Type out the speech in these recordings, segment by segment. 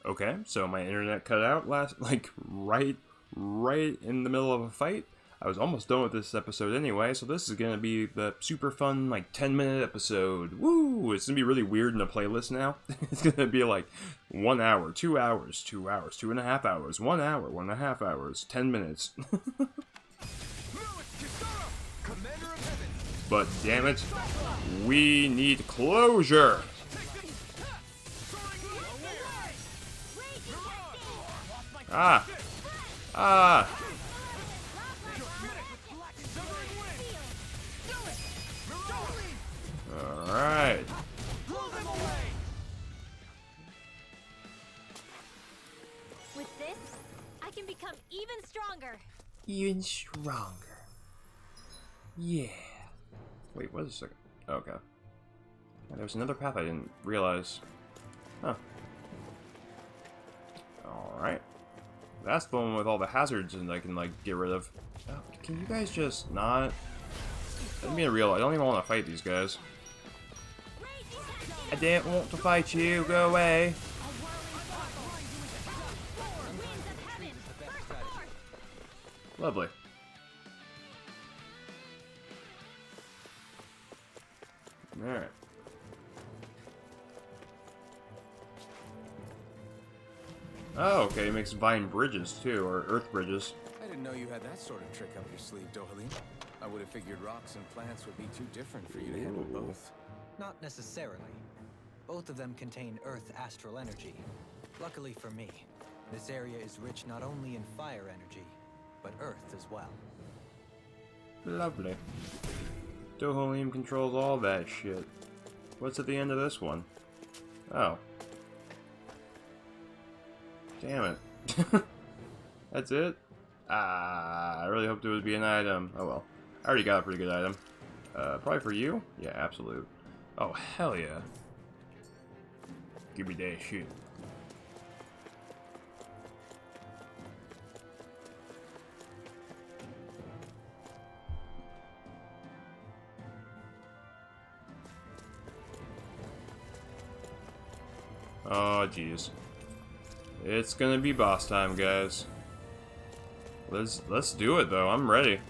Okay, so my internet cut out like right in the middle of a fight. I was almost done with this episode anyway, so this is gonna be the super fun, like, 10-minute episode. Woo! It's gonna be really weird in the playlist now. It's gonna be like 1 hour, 2 hours, 2 hours, 2.5 hours, 1 hour, 1.5 hours, 10 minutes. But damn it, we need closure! Ah! Ah! Alright. With this, I can become even stronger. Even stronger. Yeah. Wait, wait a second. Okay. There's another path I didn't realize. Huh. Alright. That's the one with all the hazards and I can, like, get rid of. Oh, can you guys just not? Let me be real, I don't even want to fight these guys. I didn't want to fight you, go away. Lovely. Alright. Oh, okay, it makes vine bridges too, or earth bridges. I didn't know you had that sort of trick up your sleeve, Dohalim. I would have figured rocks and plants would be too different for you to handle both. Not necessarily. Both of them contain Earth astral energy. Luckily for me, this area is rich not only in fire energy, but Earth as well. Lovely. Dohalim controls all that shit. What's at the end of this one? Oh. Damn it. That's it? Ah, I really hoped it would be an item. Oh well. I already got a pretty good item. Probably for you? Yeah, absolute. Oh, hell yeah. Give me that shit. Oh, jeez. It's gonna be boss time, guys. Let's do it, though. I'm ready.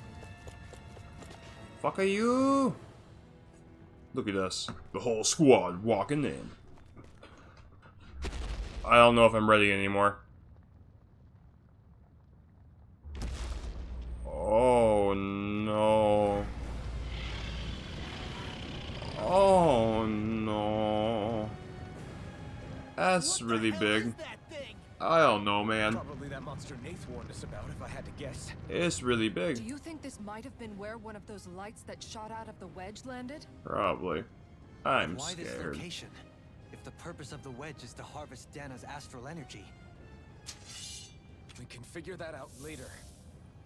Fuck are you? Look at us. The whole squad walking in. I don't know if I'm ready anymore. Oh, no. Oh, no. That's really big. I don't know, man. Probably that monster Nath warned us about, if I had to guess. It's really big. Do you think this might have been where one of those lights that shot out of the wedge landed? Probably. I'm Why this scared. location? If the purpose of the wedge is to harvest Dana's astral energy. We can figure that out later.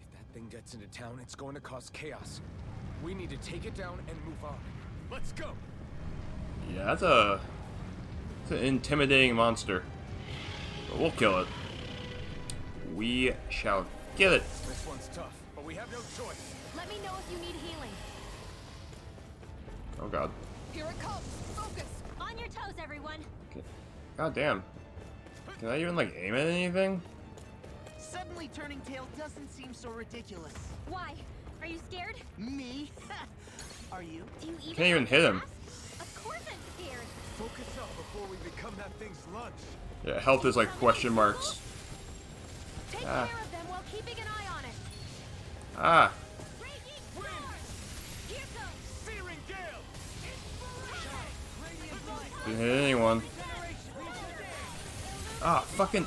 If that thing gets into town, it's going to cause chaos. We need to take it down and move on. Let's go! Yeah, that's an intimidating monster. But we'll kill it. We shall get it. This one's tough, but we have no choice. Let me know if you need healing. Oh god. Here it comes! Focus! On your toes, everyone. God damn. Can I even, like, aim at anything? Suddenly turning tail doesn't seem so ridiculous. Why? Are you scared? Me? Are you? Do you even Can't even hit him. ask? Of course I'm scared. Focus up before we become that thing's lunch. Yeah, health is like question marks. Take Ah. care of them while keeping an eye on it. Ah. Raging storm! Here goes! Searing gale! Didn't hit anyone. Ah, fucking.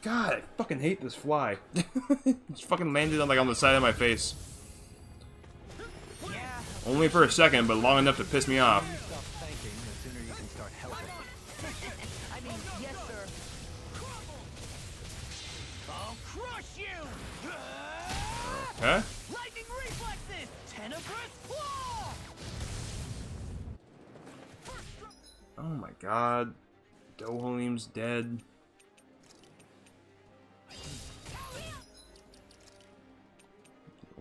God, I fucking hate this fly. Just fucking landed on, like, on the side of my face. Only for a second, but long enough to piss me off. Stop thanking, the sooner you can start helping. I mean, yes, sir. I'll crush you! Huh? Lightning reflexes! Tenebrous claw! Oh my god. Dohalim's dead.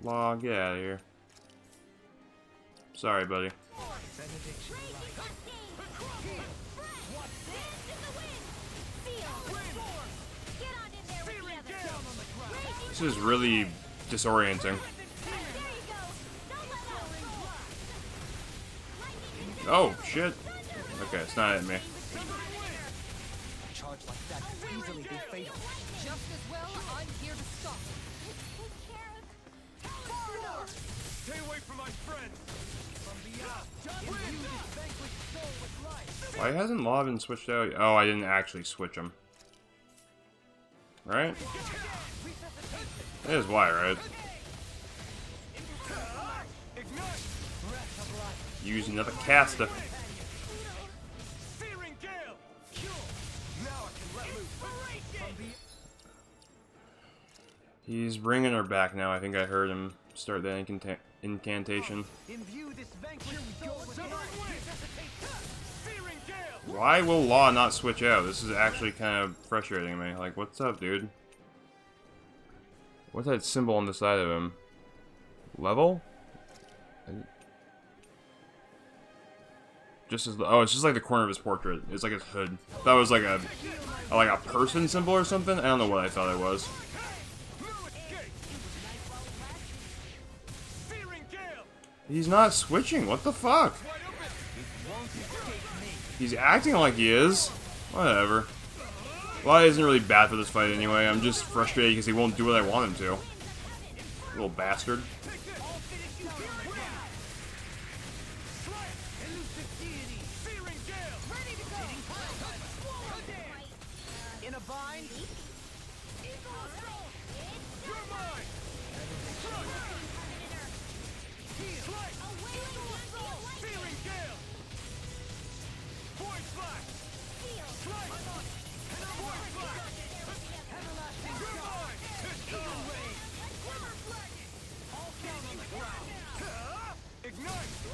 Law, get out of here. Sorry, buddy. This is really disorienting. There you go. Don't let up. Oh, shit. Okay, it's not at me. A charge like that could easily be fatal. Just as well, I'm here to stop. Take care of. Stay away from my friends. Why hasn't Law been switched out? Oh, I didn't actually switch him. Right? That is why, right? Use another caster. Searing gale. Now I can let loose. He's bringing her back now. I think I heard him start that incantation. Imbue this vanquished soul with light. Searing gale. Why will Law not switch out? This is actually kind of frustrating me. Like, what's up, dude? What's that symbol on the side of him? Level? Just as oh, it's just like the corner of his portrait. It's like his hood. That was like a person symbol or something. I don't know what I thought it was. He's not switching. What the fuck? He's acting like he is. Whatever. Well, it isn't really bad for this fight anyway. I'm just frustrated because he won't do what I want him to. Little bastard. In a bind.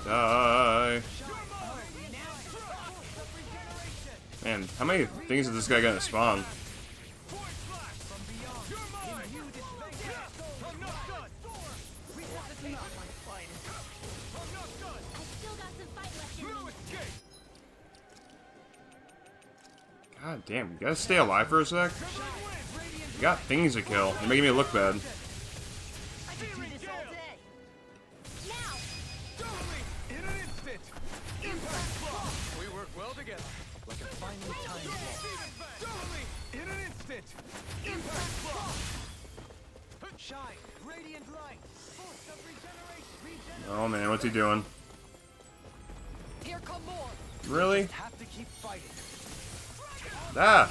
Die. Man, how many things is this guy gonna spawn? God damn, you gotta stay alive for a sec? You got things to kill. You're making me look bad. We work well together. Like a finely timed ball. In an instant. Shine. Radiant light. Force of regeneration. Oh man, what's he doing? Here come more. Really? Have to keep fighting. Ah!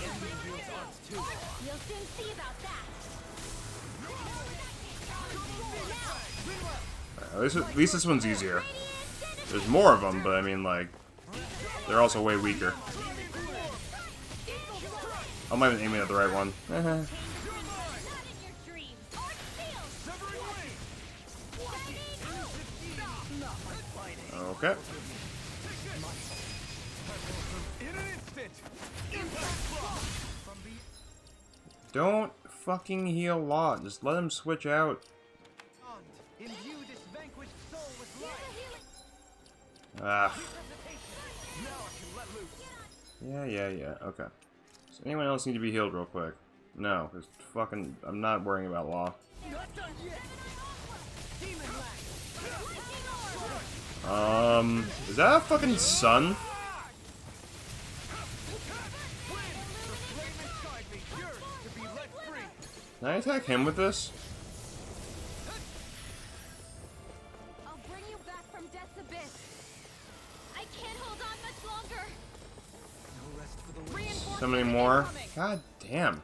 You'll soon see about that. At least this one's easier. There's more of them, but I mean, like, they're also way weaker. I'm not even aiming at the right one. Not in your dreams. Okay. In an instant. Don't fucking heal Law. Just let him switch out. Imbue this vanquished soul with light. Ah. Yeah. Okay. Does anyone else need to be healed real quick? No, because fucking, I'm not worrying about Law. Is that a fucking sun? Can I attack him with this? I'll bring you back from death's abyss. I can't hold on much longer. No rest for the wicked. So many more? God damn.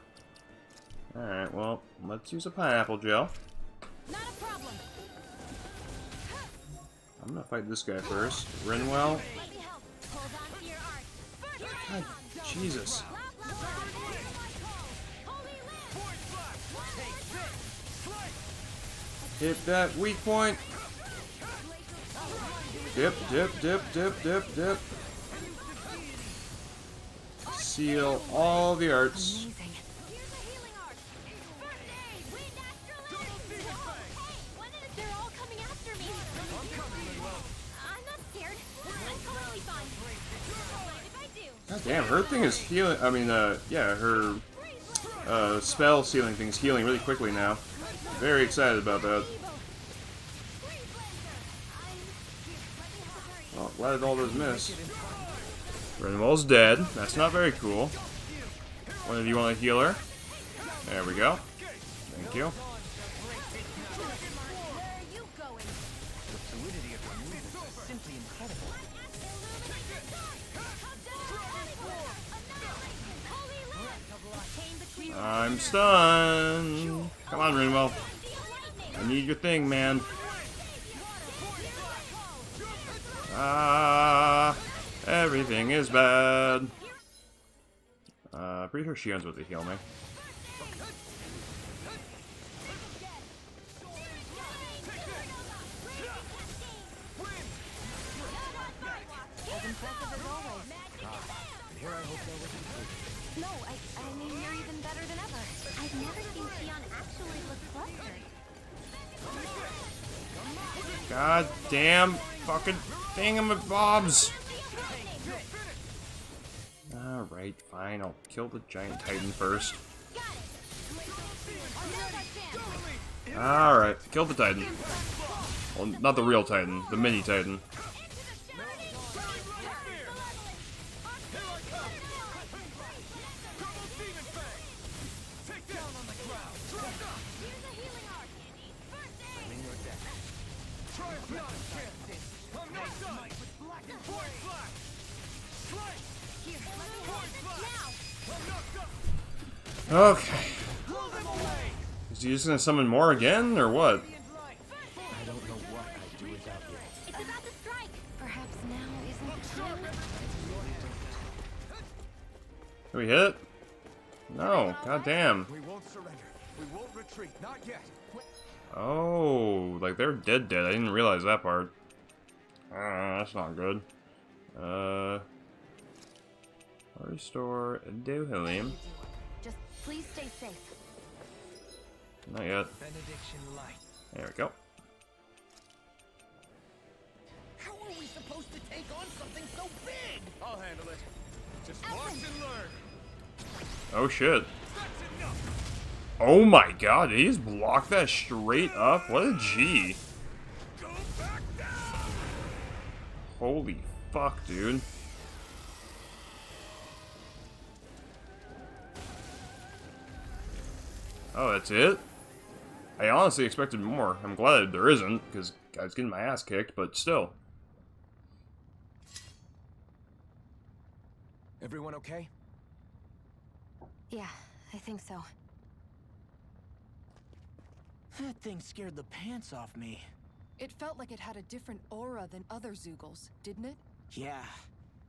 Alright, well, let's use a pineapple gel. Not a problem. I'm gonna fight this guy first. Rinwell. Let me help. Hold on to your art. God, Jesus. Hit that weak point. Dip. Seal all the arts. Here's a healing art. Birthday, wind astral energy. Hey, they're all coming after me. I'm not scared. I'm totally fine. Mind if I do? God damn, her thing is healing. I mean, yeah, her spell sealing thing's healing really quickly now. Very excited about that. Oh, glad all those miss. Renwell's dead. That's not very cool. One of you want to heal her? There we go. Thank you. I'm stunned. Come on, Renwell. I need your thing, man. Everything is bad. Pretty sure she owns what to heal me. No, I mean, you're even better than ever. I've never seen Xion actually look flustered. God damn fucking thingamabobs. Alright, fine. I'll kill the giant titan first. Alright, kill the titan. Well, not the real titan, the mini titan. Okay. Is he just gonna summon more again, or what? I don't know what I'd do without you. It's about to strike. Perhaps now isn't the time. Did we hit it? No, god damn. We won't surrender. We won't retreat. Not yet. Oh, like they're dead. I didn't realize that part. That's not good. Restore Dohelium. Just please stay safe. Not yet. Benediction light. There we go. How are we supposed to take on something so big? I'll handle it. Just watch and learn. Oh shit. That's enough. Oh my god, did he just block that straight up? What a G. Go back down. Holy fuck, dude. Oh, that's it? I honestly expected more. I'm glad there isn't, because I was getting my ass kicked, but still. Everyone okay? Yeah, I think so. That thing scared the pants off me. It felt like it had a different aura than other Zeugles, didn't it? Yeah.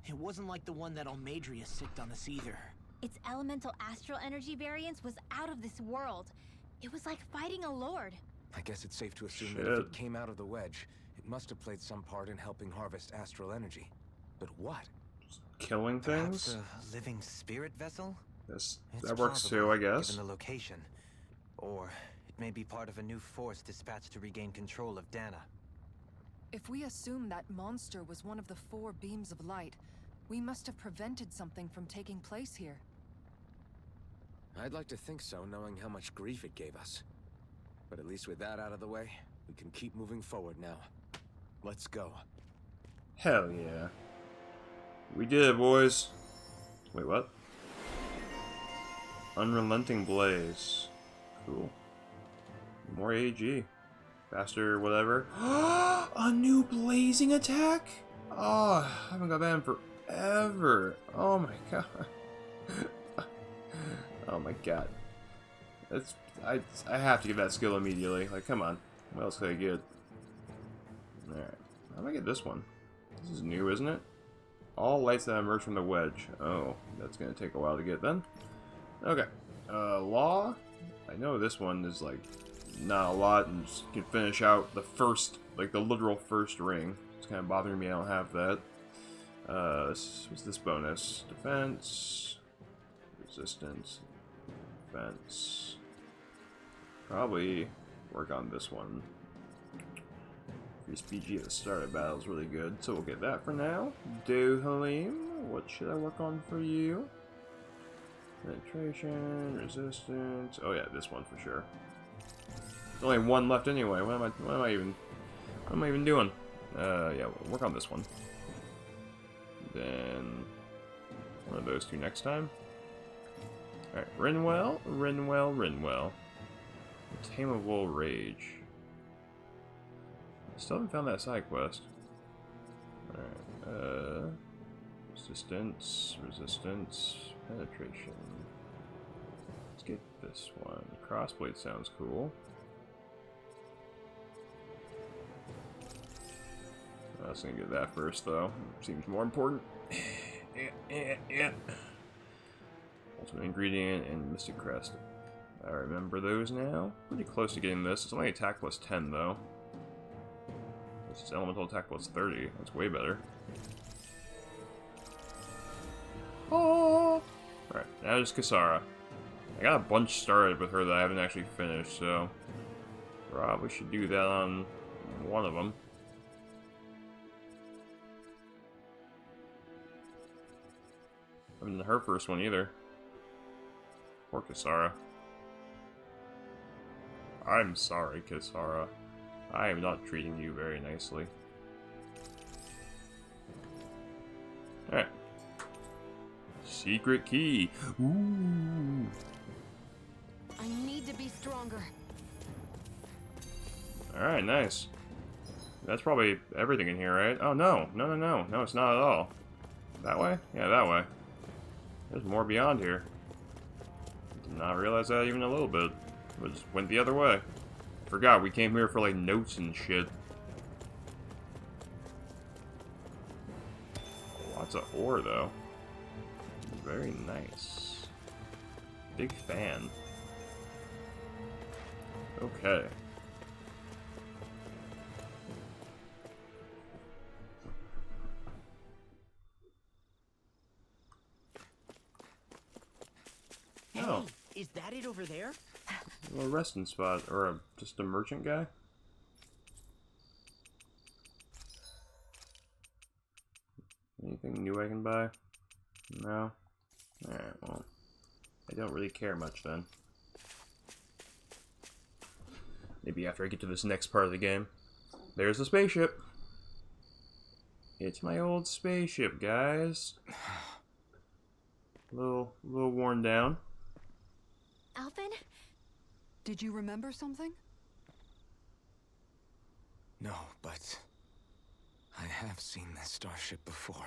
It wasn't like the one that Almadria sicked on us either. Its elemental astral energy variance was out of this world. It was like fighting a lord. I guess it's safe to assume that if it came out of the Wedge, it must have played some part in helping harvest astral energy. But what? Killing Perhaps things? a living spirit vessel? Yes, It's that works plausible, too, I guess. Given the location. Or it may be part of a new force dispatched to regain control of Dana. If we assume that monster was one of the 4 beams of light, we must have prevented something from taking place here. I'd like to think so, knowing how much grief it gave us. But at least with that out of the way, we can keep moving forward now. Let's go. Hell yeah. We did it, boys. Wait, what? Unrelenting Blaze. Cool. More AG. Faster, whatever. A new blazing attack? Oh, I haven't got that in forever. Oh my god. Oh my god. That's I have to get that skill immediately. Like, come on. What else could I get? Alright. How do I get this one? This is new, isn't it? All lights that emerge from the wedge. Oh, that's gonna take a while to get then. Okay. Law. I know this one is like not a lot, and just can finish out the first, like the literal first ring. It's kind of bothering me I don't have that. What's this bonus? Defense, resistance, defense. Probably work on this one. Increase PG at the start of battle is really good, so we'll get that for now. Dohalim, what should I work on for you? Penetration, resistance. Oh yeah, this one for sure. There's only one left anyway. What am I even doing? Yeah, we'll work on this one. Then one of those two next time. Alright, Rinwell. Tameable Rage. Still haven't found that side quest. Alright, resistance, penetration. Let's get this one. Crossblade sounds cool. I was gonna get that first, though. Seems more important. Ultimate ingredient and Mystic Crest. I remember those now. Pretty close to getting this. It's only attack plus 10, though. This is elemental attack plus 30. That's way better. Oh! Alright, now there's Kisara. I got a bunch started with her that I haven't actually finished, so probably should do that on one of them. I haven't done her first one either. Poor Kisara. I'm sorry, Kisara. I am not treating you very nicely. Alright. Secret key. Ooh. I need to be stronger. Alright, nice. That's probably everything in here, right? Oh, no. No, it's not at all. That way? Yeah, that way. There's more beyond here. Did not realize that even a little bit. It just went the other way. Forgot, we came here for, like, notes and shit. Lots of ore, though. Very nice. Big fan. Okay. Oh. Is that it over there? A little resting spot, or just a merchant guy? Anything new I can buy? No? Alright, well, I don't really care much then. Maybe after I get to this next part of the game. There's the spaceship! It's my old spaceship, guys. A little worn down. Alvin? Did you remember something? No, but I have seen this starship before.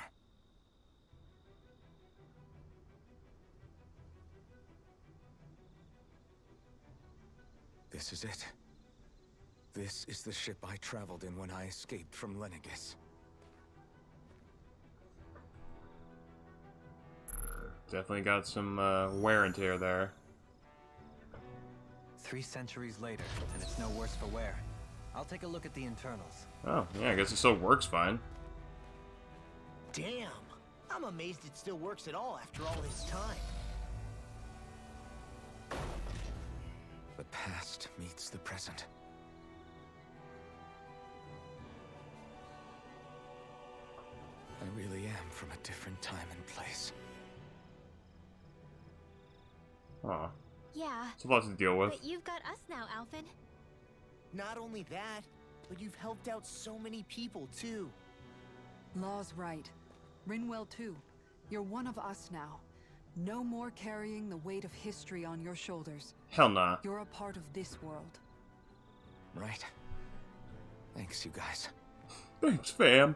This is it. This is the ship I traveled in when I escaped from Lenegis. Definitely got some wear and tear there. 3 centuries later, and it's no worse for wear. I'll take a look at the internals. Oh, yeah, I guess it still works fine. Damn. I'm amazed it still works at all after all this time. The past meets the present. I really am from a different time and place. Aw. Yeah. It's a lot to deal with. But you've got us now, Alvin. Not only that, but you've helped out so many people, too. Law's right. Rinwell too. You're one of us now. No more carrying the weight of history on your shoulders. Hell nah. You're a part of this world. Right. Thanks, you guys. Thanks, fam.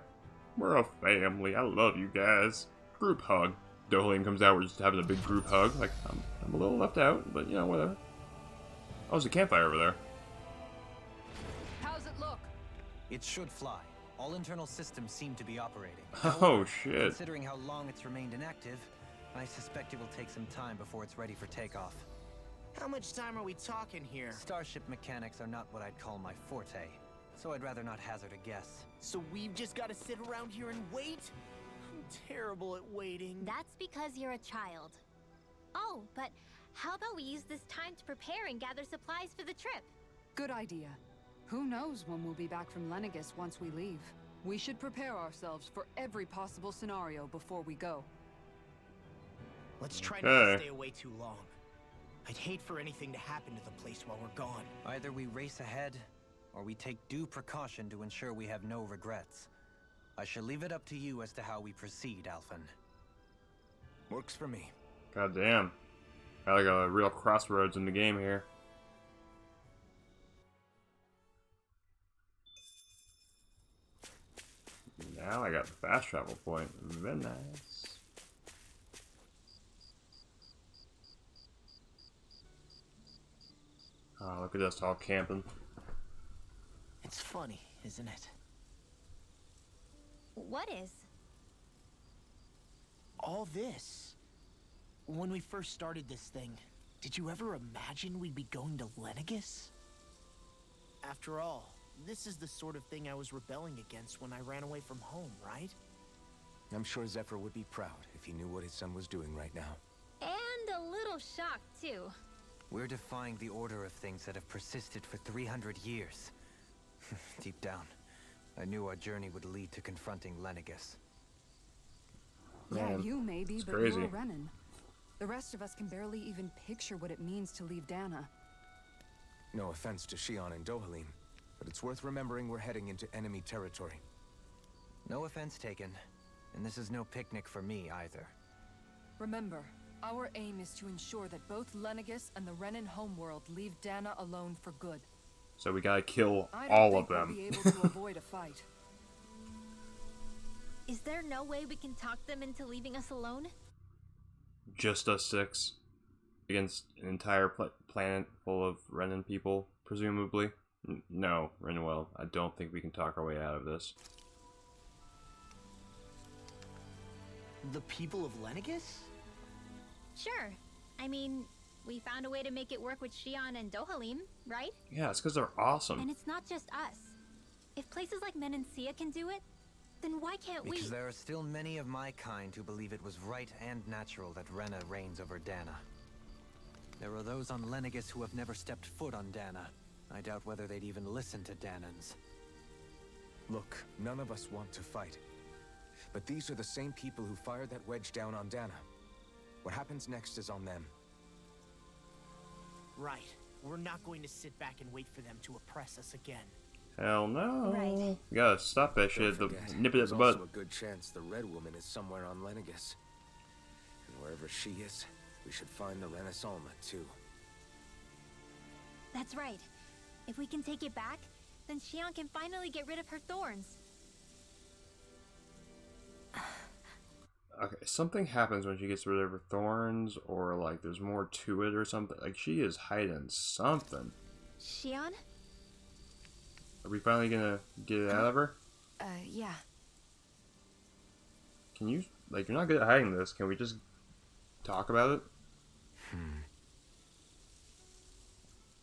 We're a family. I love you guys. Group hug. Dolian comes out, we're just having a big group hug. Like, I'm a little left out, but, you know, whatever. Oh, there's a campfire over there. How's it look? It should fly. All internal systems seem to be operating. Oh, shit. Considering how long it's remained inactive, I suspect it will take some time before it's ready for takeoff. How much time are we talking here? Starship mechanics are not what I'd call my forte, so I'd rather not hazard a guess. So we've just got to sit around here and wait? I'm terrible at waiting. That's because you're a child. Oh, but how about we use this time to prepare and gather supplies for the trip? Good idea. Who knows when we'll be back from Lenegis once we leave. We should prepare ourselves for every possible scenario before we go. Let's try not to stay away too long. I'd hate for anything to happen to the place while we're gone. Either we race ahead, or we take due precaution to ensure we have no regrets. I shall leave it up to you as to how we proceed, Alphen. Works for me. God damn. Got like a real crossroads in the game here. Now I got the fast travel point. Very nice. Oh, look at us all camping. It's funny, isn't it? What is? All this. When we first started this thing, did you ever imagine we'd be going to Lenegus? After all, this is the sort of thing I was rebelling against when I ran away from home, right? I'm sure Zephyr would be proud if he knew what his son was doing right now. And a little shocked, too. We're defying the order of things that have persisted for 300 years. Deep down, I knew our journey would lead to confronting Lenegus. Yeah, Man, you maybe, it's but crazy. you're Renan. The rest of us can barely even picture what it means to leave Dana. No offense to Shion and Dohalim, but it's worth remembering we're heading into enemy territory. No offense taken, and this is no picnic for me either. Remember, our aim is to ensure that both Lenegus and the Renan homeworld leave Dana alone for good. So we gotta kill I all don't of think we'll them. be able to avoid a fight. Is there no way we can talk them into leaving us alone? Just us 6 against an entire planet full of Renan people, presumably. No, Renwell, I don't think we can talk our way out of this. The people of Lenegus? Sure. I mean, we found a way to make it work with Shion and Dohalim, right? Yeah, it's because they're awesome. And it's not just us. If places like Menancia can do it, then why can't we? Because there are still many of my kind who believe it was right and natural that Rena reigns over Dana. There are those on Lenegus who have never stepped foot on Dana. I doubt whether they'd even listen to Danans. Look, none of us want to fight. But these are the same people who fired that wedge down on Dana. What happens next is on them. Right. We're not going to sit back and wait for them to oppress us again. Hell no. Right. We gotta stop that Don't shit. forget, Nip it at there's the also butt. a good chance the Red Woman is somewhere on Lenegus. And wherever she is, we should find the Renaissance too. That's right. If we can take it back, then Shion can finally get rid of her thorns. Okay, something happens when she gets rid of her thorns, or like there's more to it or something. Like she is hiding something. Shion? Are we finally gonna get it out of her? Yeah. Can you, like, you're not good at hiding this. Can we just talk about it?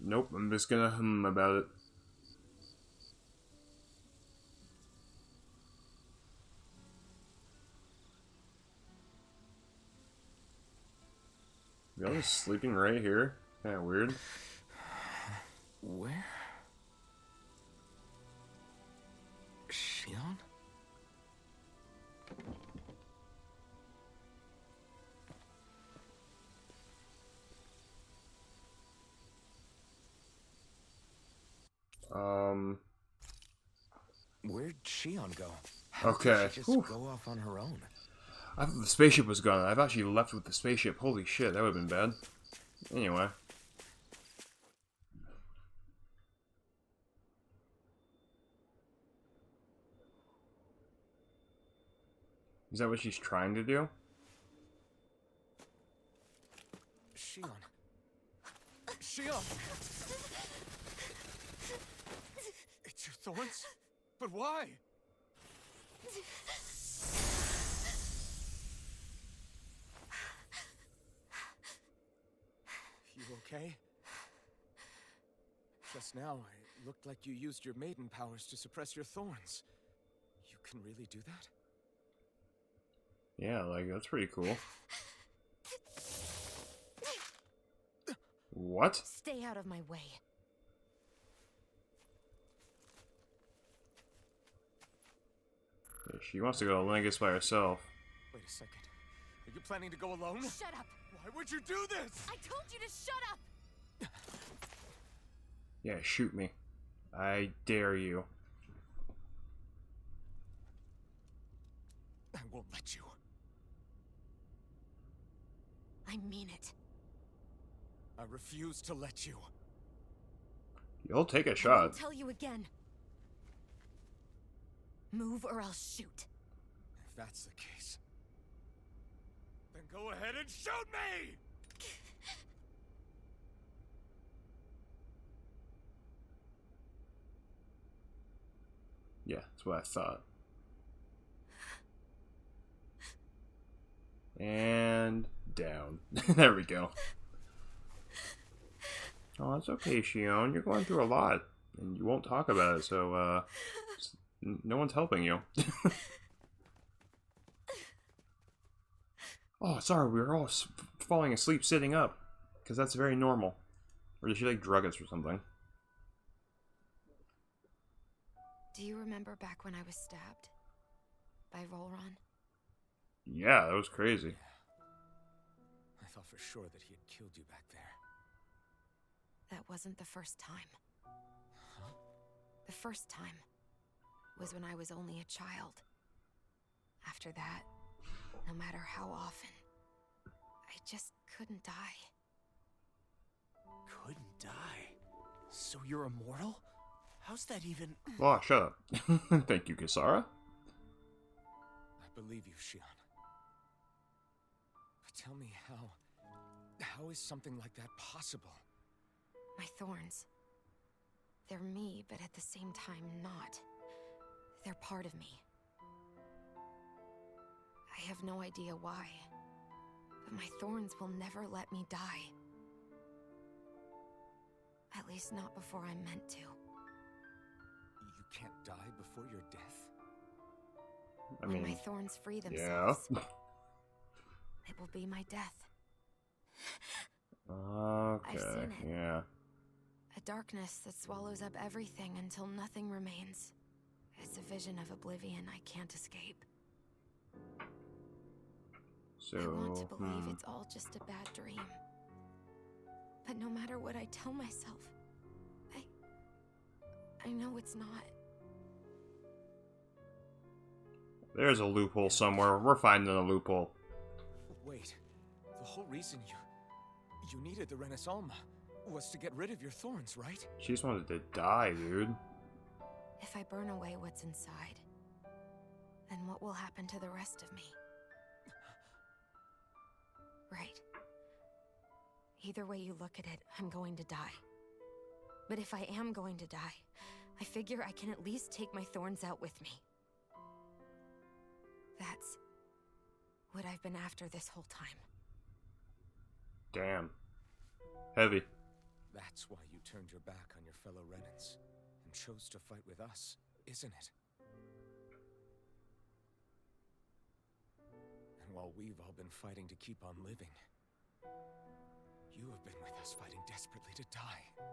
Nope, I'm just gonna about it. Y'all just sleeping right here? Kinda weird. Where? Shion? Where'd Shion go? How did Okay. she just Whew. go off on her own? I thought the spaceship was gone. I thought she left with the spaceship. Holy shit, that would have been bad. Anyway. Is that what she's trying to do? Shion. Shion! It's your thorns? But why? You okay? Just now, it looked like you used your maiden powers to suppress your thorns. You can really do that? Yeah, like, that's pretty cool. What? Stay out of my way. Yeah, she wants to go to Lingus by herself. Wait a second. Are you planning to go alone? Shut up! Why Why would you do this? I told you to shut up! Yeah, shoot me. I dare you. I won't let you. I mean it. I refuse to let you. You'll take a I won't shot. tell you again. Move or I'll shoot. If that's the case, then go ahead and shoot me! Yeah, that's what I thought. And down. There we go. Oh, it's okay, Shion. You're going through a lot, and you won't talk about it, so, no one's helping you. Oh, sorry, we were all falling asleep sitting up, because that's very normal. Or did she, like, drug us or something? Do you remember back when I was stabbed? By Volron? Yeah, that was crazy. I thought for sure that he had killed you back there. That wasn't the first time. Huh? The first time was when I was only a child. After that, no matter how often, I just couldn't die. Couldn't die? So you're immortal? How's that even... Oh, shut up. Thank you, Kisara. I believe you, Shion. But tell me how is something like that possible? My thorns. They're me, but at the same time not. They're part of me. I have no idea why, but my thorns will never let me die. At least not before I'm meant to. You can't die before your death? I When mean, my thorns free yeah. themselves, it will be my death. Okay, I've seen it. yeah. A darkness that swallows up everything until nothing remains. It's a vision of oblivion I can't escape. So, I want to believe it's all just a bad dream. But no matter what I tell myself, I know it's not. there's a loophole somewhere. We're finding a loophole. Wait, the whole reason you needed the Renaissance was to get rid of your thorns, right? She just wanted to die, dude. If I burn away what's inside, then what will happen to the rest of me? Right. Either way you look at it, I'm going to die. But if I am going to die, I figure I can at least take my thorns out with me. That's what I've been after this whole time. Damn. Heavy. That's why you turned your back on your fellow Renans and chose to fight with us, isn't it? And while we've all been fighting to keep on living, you have been with us fighting desperately to die.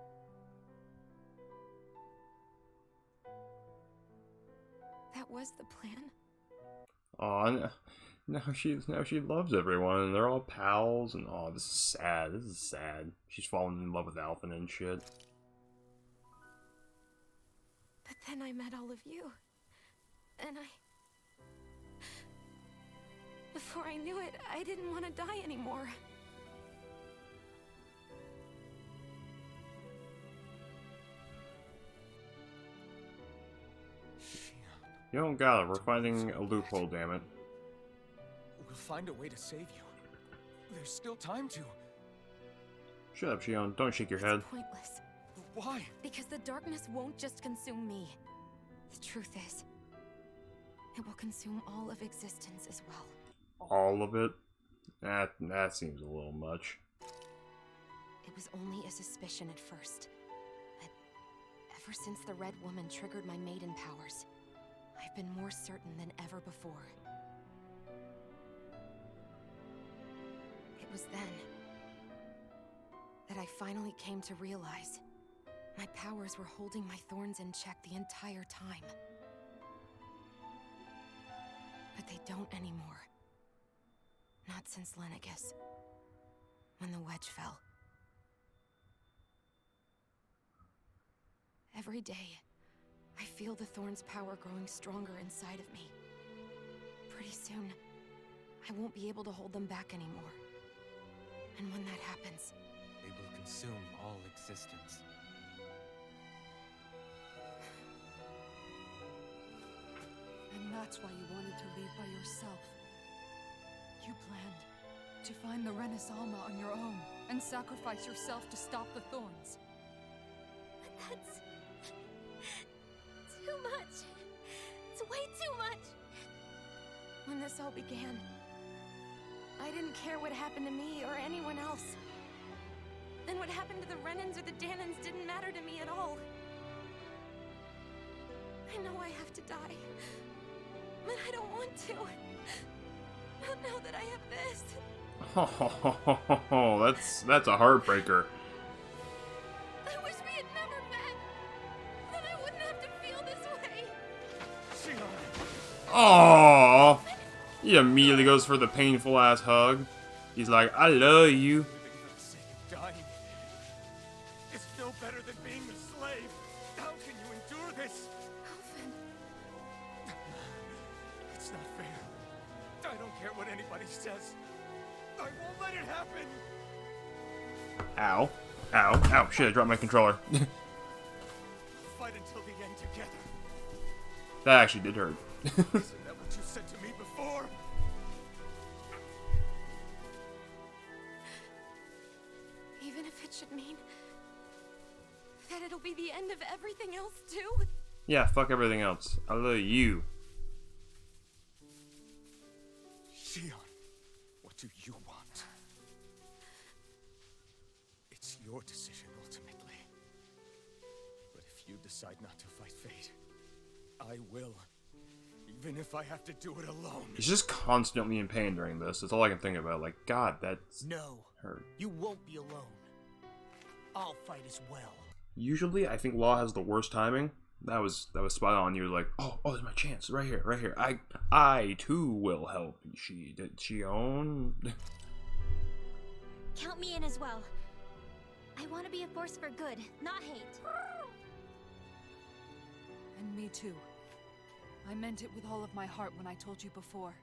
That was the plan? Aw, now she loves everyone, and they're all pals, and oh, this is sad. This is sad. She's fallen in love with Alphen and shit. But then I met all of you. And before I knew it, I didn't want to die anymore. You don't got it. We're finding a loophole, damn it. We'll find a way to save you. There's still time to. Shut up, Shion. Don't shake your head. It's pointless. Why? Because the darkness won't just consume me. The truth is, it will consume all of existence as well. All of it? That seems a little much. It was only a suspicion at first. But ever since the Red Woman triggered my maiden powers, I've been more certain than ever before. It was then that I finally came to realize my powers were holding my thorns in check the entire time. But they don't anymore. Not since Lenegis. wedge fell. Every day, I feel the thorn's power growing stronger inside of me. Pretty soon, I won't be able to hold them back anymore. And when that happens, They will consume all existence. And that's why you wanted to leave by yourself. You planned to find the Renaissance on your own and sacrifice yourself to stop the thorns. but that's too much. It's way too much. When this all began, I didn't care what happened to me or anyone else. Then what happened to the Renans or the Danans didn't matter to me at all. I know I have to die, but I don't want to. Not now that I have this. Oh, that's a heartbreaker. I wish we had never met. Then I wouldn't have to feel this way. Oh, he immediately goes for the painful ass hug. He's like, I love you. Living for the sake of dying is no better than being a slave. How can you endure this? Elfin, It's not fair. I don't care what anybody says. I won't let it happen. Ow. Ow. Ow. Shit, I dropped my controller. Fight until the end together. That actually did hurt. Isn't that what you said to me before? even if it should mean that it'll be the end of everything else too. Yeah, fuck everything else. I love you. Shion, what do you want? It's your decision ultimately. But if you decide not to fight fate, I will. Even if I have to do it alone. He's just constantly in pain during this. That's all I can think about. Like, God, that's No, hurt. you won't be alone. I'll fight as well. Usually, I think Law has the worst timing. That was spot on. You were like, oh, there's my chance, right here, right here. I too will help. Did she own? Count me in as well. I want to be a force for good, not hate. And me too. I meant it with all of my heart when I told you before.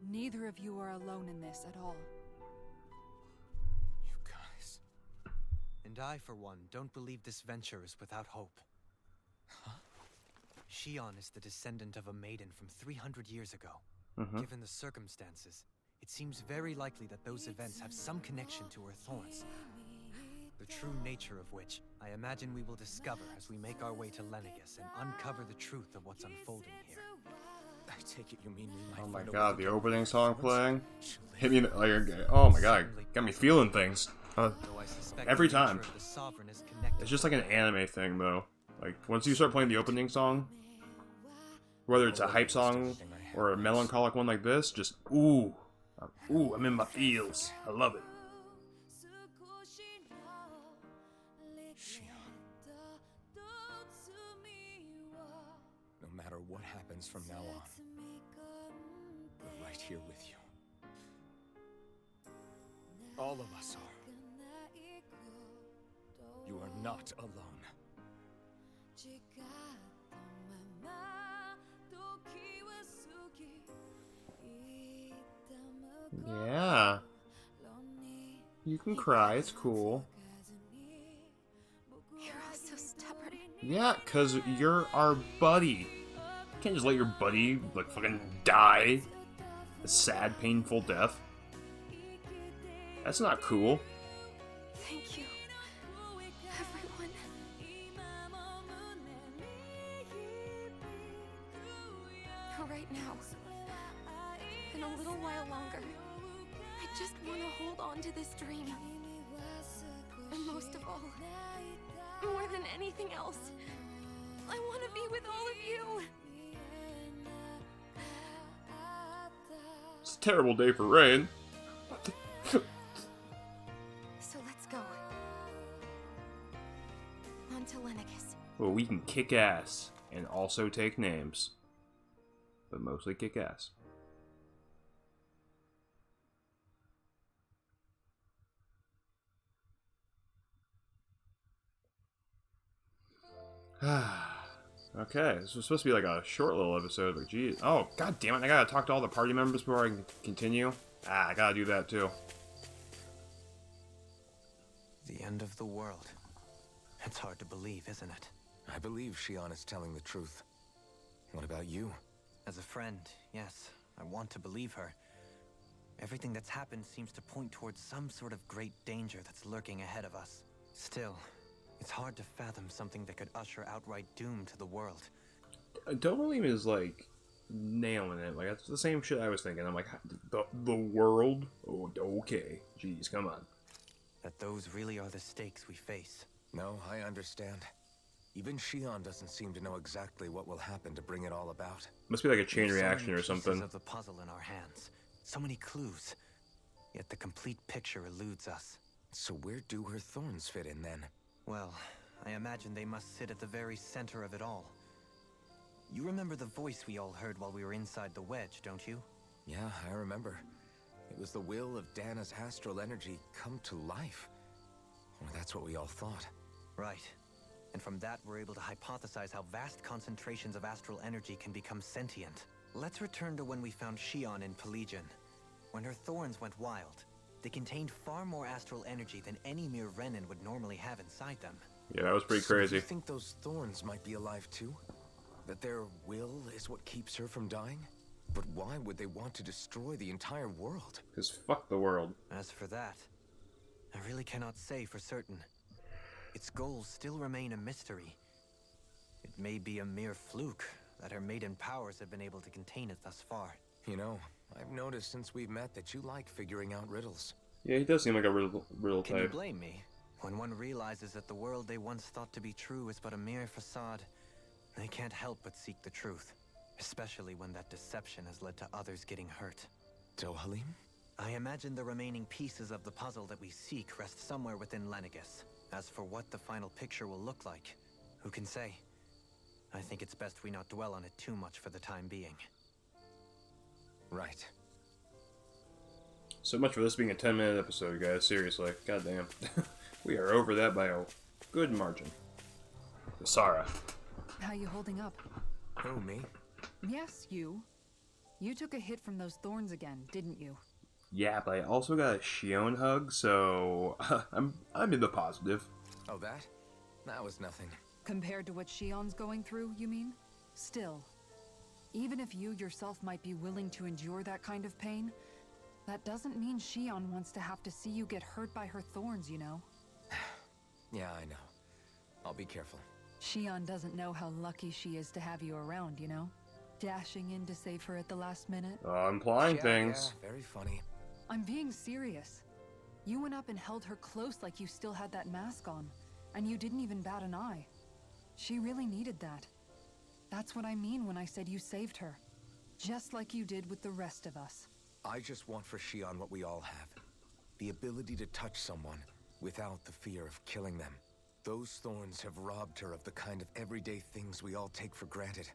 Neither of you are alone in this at all. You guys. And I, for one, don't believe this venture is without hope. Huh? Shion is the descendant of a maiden from 300 years ago. Mhm. Given the circumstances, it seems very likely that those events have some connection to her thorns. The true nature of which, I imagine we will discover as we make our way to Lenegis and uncover the truth of what's unfolding here. I take it you mean we might Oh my find a God, way the to opening get song thorns? playing. She'll live. Hit me like, oh my God, got me feeling things. Though I suspect Every the nature time. of the sovereign is connected It's just like an anime thing, though. Like, once you start playing the opening song, whether it's a hype song or a melancholic one like this, just, ooh, I'm in my feels. I love it. Shion. No matter what happens from now on, we're right here with you. All of us are. You are not alone. Yeah. You can cry, it's cool. You're all so stubborn. Yeah, cause you're our buddy. You can't just let your buddy, like, fucking die. A sad, painful death. That's not cool. Thank you, everyone. For right now, and a little while longer, I just want to hold on to this dream. And most of all, more than anything else, I want to be with all of you. It's a terrible day for Rain. So let's go. On to Lenegis. Well, we can kick ass and also take names. But mostly kick ass. Okay, this was supposed to be like a short little episode, but geez. Oh, god damn it, I gotta talk to all the party members before I can continue. I gotta do that too. The end of the world. It's hard to believe, isn't it? I believe Shion is telling the truth. What about you? As a friend, yes, I want to believe her. Everything that's happened seems to point towards some sort of great danger that's lurking ahead of us. Still, it's hard to fathom something that could usher outright doom to the world. Don't believe is like nailing it. Like that's the same shit I was thinking. I'm like, the world? Oh, okay. Jeez, come on. That those really are the stakes we face. No, I understand. Even Shion doesn't seem to know exactly what will happen to bring it all about. Must be like a chain We've so reaction many or something. pieces of the puzzle in our hands. So many clues. Yet the complete picture eludes us. So where do her thorns fit in then? Well, I imagine they must sit at the very center of it all. You remember the voice we all heard while we were inside the Wedge, don't you? Yeah, I remember. It was the will of Dana's astral energy come to life. Or that's what we all thought. Right. And from that, we're able to hypothesize how vast concentrations of astral energy can become sentient. Let's return to when we found Shion in Pelagian. When her thorns went wild, they contained far more astral energy than any mere Renin would normally have inside them. Yeah, that was pretty So crazy. you think those thorns might be alive too? That their will is what keeps her from dying? But why would they want to destroy the entire world? Because fuck the world. As for that, I really cannot say for certain. Its goals still remain a mystery. It may be a mere fluke that her maiden powers have been able to contain it thus far. You know, I've noticed since we've met that you like figuring out riddles. Yeah, he does seem like a riddle Can you type. blame me? When one realizes that the world they once thought to be true is but a mere facade, they can't help but seek the truth. Especially when that deception has led to others getting hurt. Dohalim? I imagine the remaining pieces of the puzzle that we seek rest somewhere within Lenegis. As for what the final picture will look like, who can say? I think it's best we not dwell on it too much for the time being. Right. So much for this being a 10-minute episode, guys. Seriously. Goddamn. We are over that by a good margin. Sarah. How you holding up? Who, me? Yes, you. You took a hit from those thorns again, didn't you? Yeah, but I also got a Shion hug, so I'm in the positive. Oh, that? That was nothing. Compared to what Shion's going through, you mean? Still, even if you yourself might be willing to endure that kind of pain, that doesn't mean Shion wants to have to see you get hurt by her thorns, you know? Yeah, I know. I'll be careful. Shion doesn't know how lucky she is to have you around, you know? Dashing in to save her at the last minute. Implying Yeah, things. yeah, very funny. I'm being serious. You went up and held her close like you still had that mask on, and you didn't even bat an eye. She really needed that. That's what I mean when I said you saved her. Just like you did with the rest of us. I just want for Shion what we all have. The ability to touch someone without the fear of killing them. Those thorns have robbed her of the kind of everyday things we all take for granted.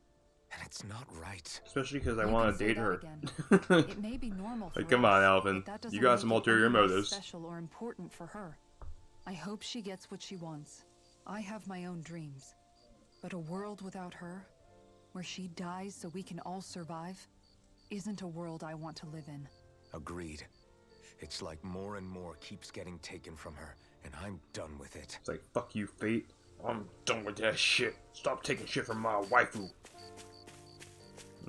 And it's not right. Especially because I You want can to say date that her. again. It may be normal for Like, come us, on, Alvin. but that doesn't You got make some it ulterior any less motives. Special or important for her. I hope she gets what she wants. I have my own dreams. But a world without her, where she dies so we can all survive, isn't a world I want to live in. Agreed. It's like more and more keeps getting taken from her, and I'm done with it. It's like, fuck you, fate. I'm done with that shit. Stop taking shit from my waifu.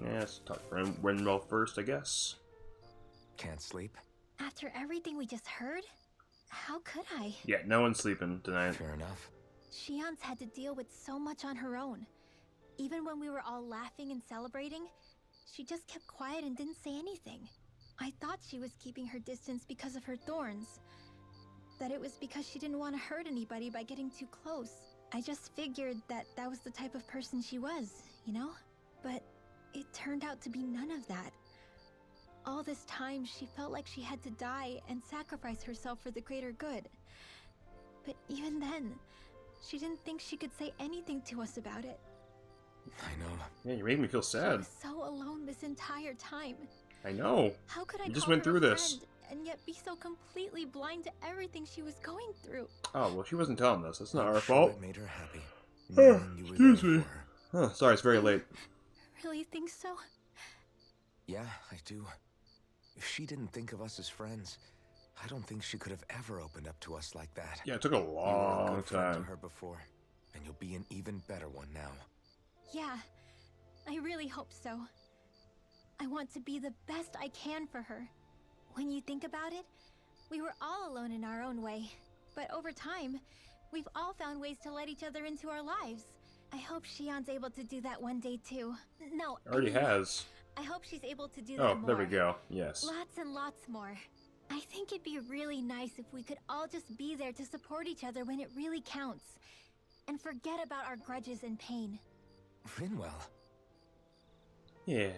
Yes, talk for Windmill first, I guess. Can't sleep? After everything we just heard, how could I? Yeah, no one's sleeping tonight. Fair enough. Shion's had to deal with so much on her own. Even when we were all laughing and celebrating, she just kept quiet and didn't say anything. I thought she was keeping her distance because of her thorns. That it was because she didn't want to hurt anybody by getting too close. I just figured that that was the type of person she was, you know? But it turned out to be none of that. All this time, she felt like she had to die and sacrifice herself for the greater good. But even then, she didn't think she could say anything to us about it. I know. Yeah, you made me feel She sad. was so alone this entire time. I know. How could I You just call went her through a this. friend and yet be so completely blind to everything she was going through? Oh, well, she wasn't telling us. That's not I'm our sure fault. It made her happy. knowing you were there Excuse me. for her. Oh, sorry, it's very late. Really think so? Yeah, I do. If she didn't think of us as friends, I don't think she could have ever opened up to us like that. Yeah, it took a You were a long good friend to time. her before, and you'll be an even better one now. Yeah, I really hope so. I want to be the best I can for her. When you think about it, we were all alone in our own way. But over time, we've all found ways to let each other into our lives. I hope Shion's able to do that one day too. No, Already has. I hope she's able to do that Oh, more. there we go. Yes. Lots and lots more. I think it'd be really nice if we could all just be there to support each other when it really counts. And forget about our grudges and pain. Rinwell. Yeah.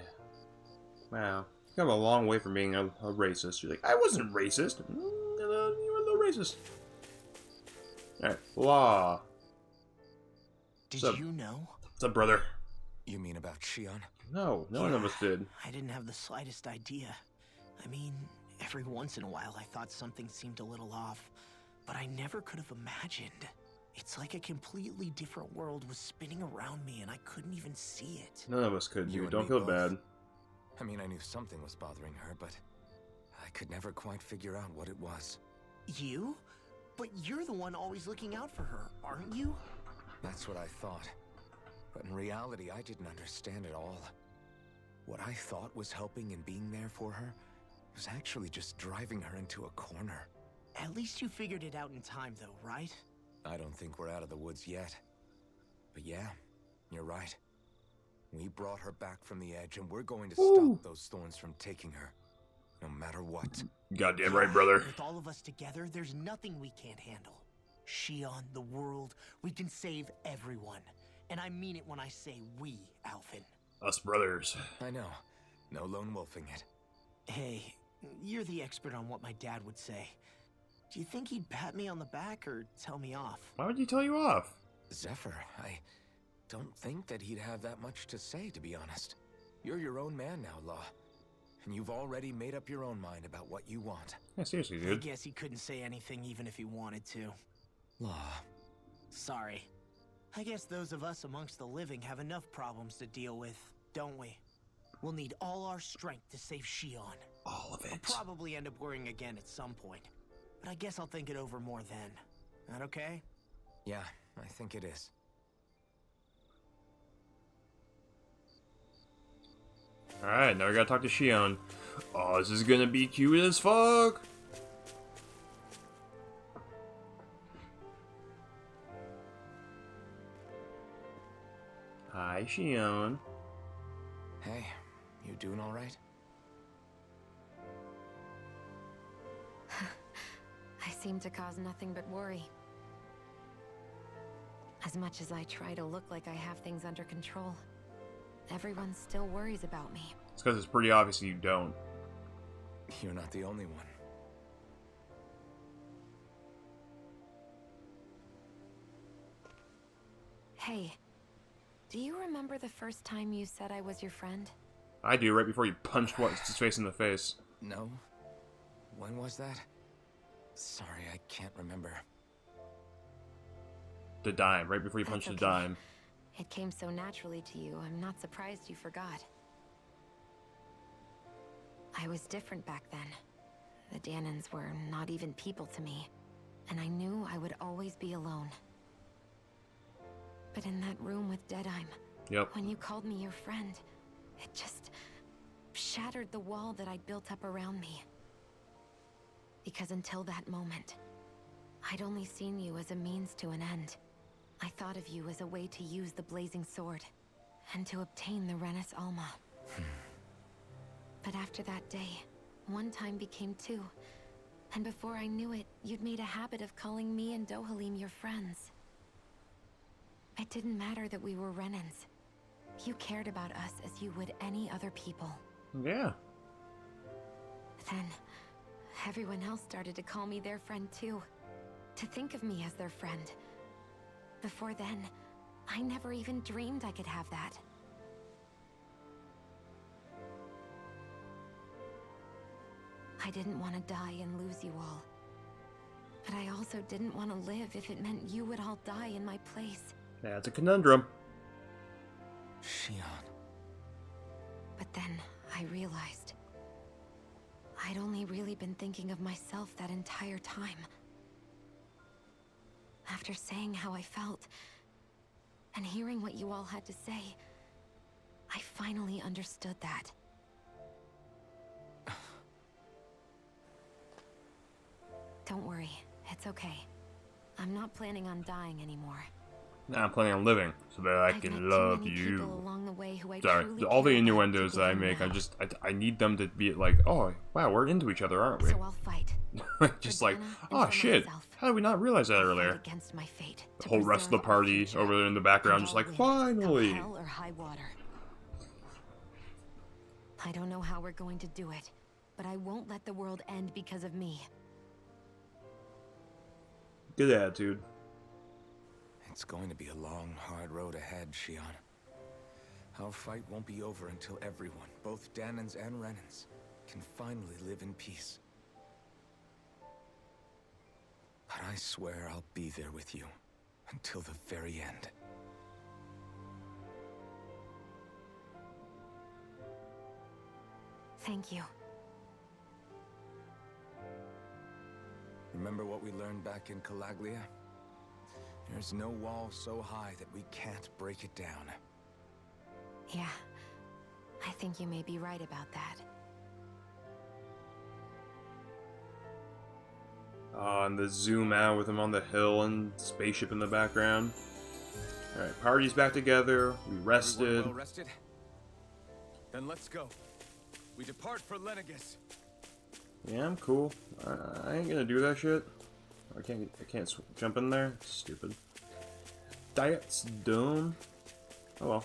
Wow. You've come a long way from being a racist. You're like, I wasn't racist. You were a little racist. Alright, Law. Did Sup? you know? What's up, brother? You mean about Shion? No, none of us did. I didn't have the slightest idea. I mean, every once in a while I thought something seemed a little off, but I never could have imagined. It's like a completely different world was spinning around me and I couldn't even see it. None of us could, You dude. and Don't me feel both. bad. I mean, I knew something was bothering her, but I could never quite figure out what it was. You? But you're the one always looking out for her, aren't you? That's what I thought. But in reality, I didn't understand it all. What I thought was helping and being there for her was actually just driving her into a corner. At least you figured it out in time though, right? I don't think we're out of the woods yet. But yeah, you're right. We brought her back from the edge, and we're going to stop those thorns from taking her, no matter what. Goddamn right, brother. With all of us together, there's nothing we can't handle. Shion, the world, we can save everyone. And I mean it when I say we, Alvin. Us brothers. I know. No lone wolfing it. Hey, you're the expert on what my dad would say. Do you think he'd pat me on the back or tell me off? Why would he tell you off? Zephyr, I don't think that he'd have that much to say, to be honest. You're your own man now, Law. And you've already made up your own mind about what you want. Yeah, seriously, I dude. guess he couldn't say anything even if he wanted to. Law. Sorry. I guess those of us amongst the living have enough problems to deal with, don't we? We'll need all our strength to save Shion. All of I'll it. probably end up worrying again at some point. But I guess I'll think it over more then. That okay? Yeah, I think it is. Alright, now we gotta talk to Shion. Oh, this is gonna be cute as fuck! Hi, Shion. Hey, you doing all right? I seem to cause nothing but worry. As much as I try to look like I have things under control, everyone still worries about me. It's because it's pretty obvious you don't. You're not the only one. Hey, do you remember the first time you said I was your friend? I do, right before you punched what's his face in the face. No? When was that? Sorry, I can't remember. The dime, right before you That's punched the okay. dime. It came so naturally to you, I'm not surprised you forgot. I was different back then. The Danans were not even people to me, and I knew I would always be alone. But in that room with Deadime, Yep. when you called me your friend, it just shattered the wall that I'd built up around me. Because until that moment, I'd only seen you as a means to an end. I thought of you as a way to use the blazing sword, and to obtain the Renis Alma. But after that day, one time became two, and before I knew it, you'd made a habit of calling me and Dohalim your friends. It didn't matter that we were Renans. You cared about us as you would any other people. Yeah. Then, everyone else started to call me their friend too. To think of me as their friend. Before then, I never even dreamed I could have that. I didn't want to die and lose you all. But I also didn't want to live if it meant you would all die in my place. That's a conundrum. Shion. But then I realized I'd only really been thinking of myself that entire time. After saying how I felt and hearing what you all had to say, I finally understood that. Don't worry, it's okay. I'm not planning on dying anymore. Now I'm planning on living so that I I've can met too love many you. people along the way who I Sorry, truly all the care about innuendos to that I give make, them I need them to be like, oh, wow, we're into each other, aren't we? So I'll fight. Just For like, Dana oh and for shit, myself. how did we not realize that I'll fight earlier? against my fate The to whole rest of the preserve our party future. over there in the background, And just I'll like, win, finally! come hell or high water. I don't know how we're going to do it, but I won't let the world end because of me. Good attitude. It's going to be a long, hard road ahead, Shion. Our fight won't be over until everyone, both Danans and Renans, can finally live in peace. But I swear I'll be there with you until the very end. Thank you. Remember what we learned back in Calaglia? There's no wall so high that we can't break it down. Yeah, I think you may be right about that. And the zoom out with him on the hill and spaceship in the background. Alright, party's back together. We rested. Everyone well rested? Then let's go. We depart for Lenegis. Yeah, I'm cool. I ain't gonna do that shit. I can't jump in there. Stupid. That's dumb. Oh well.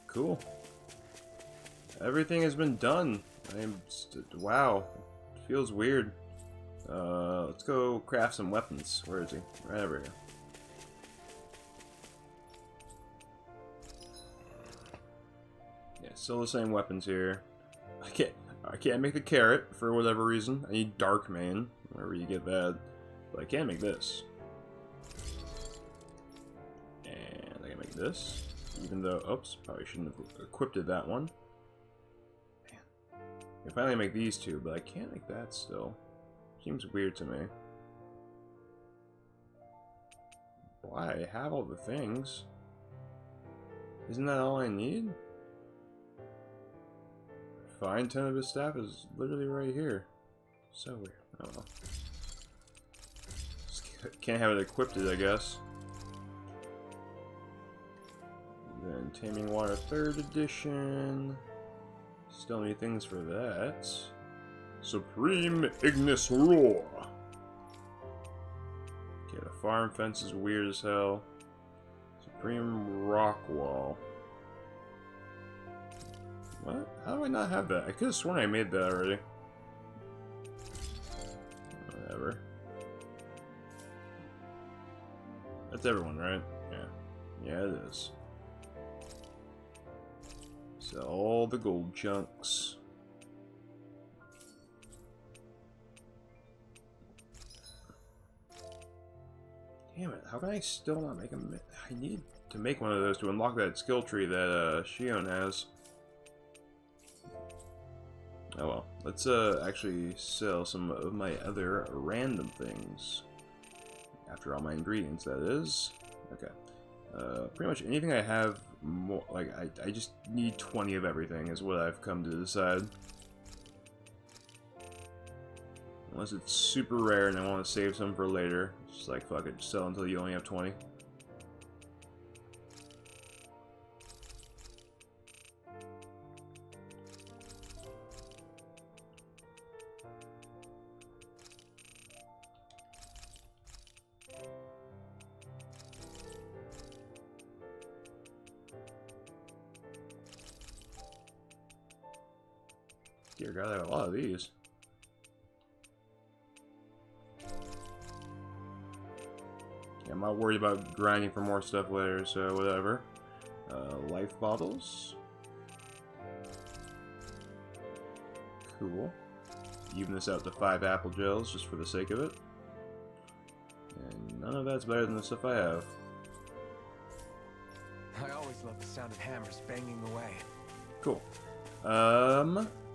Cool. Everything has been done. Wow. It feels weird. Let's go craft some weapons. Where is he? Right over here. Yeah, still the same weapons here. I can't make the carrot for whatever reason. I need Dark Mane, wherever you get that. But I can make this. And I can make this. Even though, oops, probably shouldn't have equipped that one. Man. I can finally make these two, but I can't make that still. Seems weird to me. Why? I have all the things. Isn't that all I need? Fine tone of his staff is literally right here. So weird. I don't know. Just can't have it equipped, I guess. Then Taming Water 3rd edition. Still need things for that. Supreme Ignis Roar. Okay, the farm fence is weird as hell. Supreme Rock Wall. What? How do I not have that? I could have sworn I made that already. Whatever. That's everyone, right? Yeah. Yeah, it is. So all the gold chunks. Damn it, how can I still not make them? I need to make one of those to unlock that skill tree that Shion has. Oh well, let's actually sell some of my other random things. After all my ingredients, that is. Okay. Pretty much anything I have, more, like, I just need 20 of everything is what I've come to decide. Unless it's super rare and I want to save some for later. Just like, fuck it, just sell until you only have 20. Dear God, I have a lot of these. Yeah, I'm not worried about grinding for more stuff later, so whatever. Life bottles. Cool. Even this out to 5 apple gels, just for the sake of it. And none of that's better than the stuff I have. just love the sound of hammers banging away. Cool.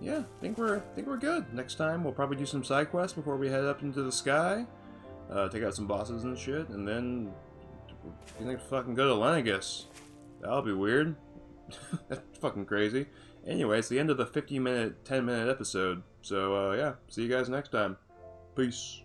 Yeah, I think we're good. Next time we'll probably do some side quests before we head up into the sky. Take out some bosses and shit, and then we're gonna fucking go to Lenegis. That'll be weird. That's fucking crazy. Anyway, it's the end of the 10-minute episode. So, yeah, see you guys next time. Peace.